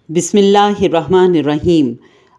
بسم اللہ الرحمن الرحیم۔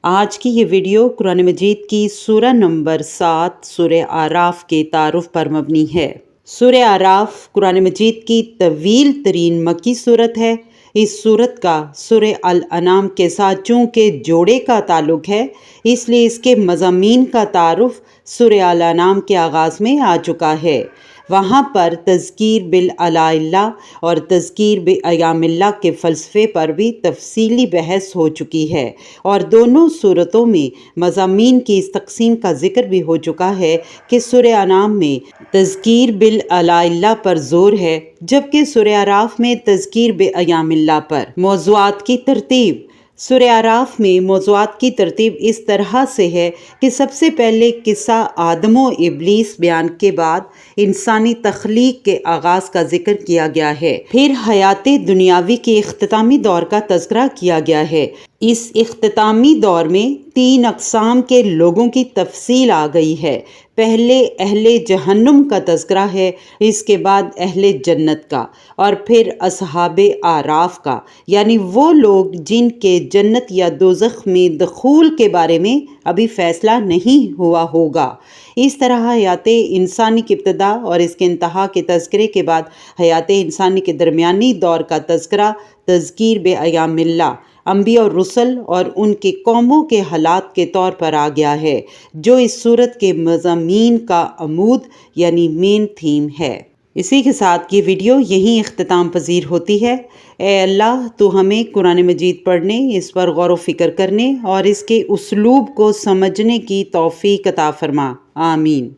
آج کی یہ ویڈیو قرآن مجید کی سورہ نمبر 7 سورہ اعراف کے تعارف پر مبنی ہے۔ سورہ اعراف قرآن مجید کی طویل ترین مکی صورت ہے۔ اس صورت کا سورہ الانعام کے ساتھ چونکہ جوڑے کا تعلق ہے، اس لیے اس کے مضامین کا تعارف سورہ الانعام کے آغاز میں آ چکا ہے۔ وہاں پر تذکیر بالآلاء اللہ اور تذکیر بایام اللہ کے فلسفے پر بھی تفصیلی بحث ہو چکی ہے، اور دونوں صورتوں میں مضامین کی اس تقسیم کا ذکر بھی ہو چکا ہے کہ سورہ انعام میں تذکیر بالآلاء اللہ پر زور ہے، جبکہ سورہ اعراف میں تذکیر بایام اللہ پر۔ موضوعات کی ترتیب۔ سورہ اعراف میں موضوعات کی ترتیب اس طرح سے ہے کہ سب سے پہلے قصہ آدم و ابلیس بیان کے بعد انسانی تخلیق کے آغاز کا ذکر کیا گیا ہے، پھر حیات دنیاوی کے اختتامی دور کا تذکرہ کیا گیا ہے۔ اس اختتامی دور میں 3 اقسام کے لوگوں کی تفصیل آ گئی ہے۔ پہلے اہل جہنم کا تذکرہ ہے، اس کے بعد اہل جنت کا، اور پھر اصحاب اعراف کا، یعنی وہ لوگ جن کے جنت یا دوزخ میں دخول کے بارے میں ابھی فیصلہ نہیں ہوا ہوگا۔ اس طرح حیات انسانی کی ابتدا اور اس کے انتہا کے تذکرے کے بعد حیات انسانی کے درمیانی دور کا تذکرہ تذکیر بایام اللہ، انبیاء اور رسل اور ان کے قوموں کے حالات کے طور پر آ گیا ہے، جو اس صورت کے مضامین کا عمود یعنی مین تھیم ہے۔ اسی کے ساتھ یہ ویڈیو یہیں اختتام پذیر ہوتی ہے۔ اے اللہ، تو ہمیں قرآن مجید پڑھنے، اس پر غور و فکر کرنے اور اس کے اسلوب کو سمجھنے کی توفیق عطا فرما۔ آمین۔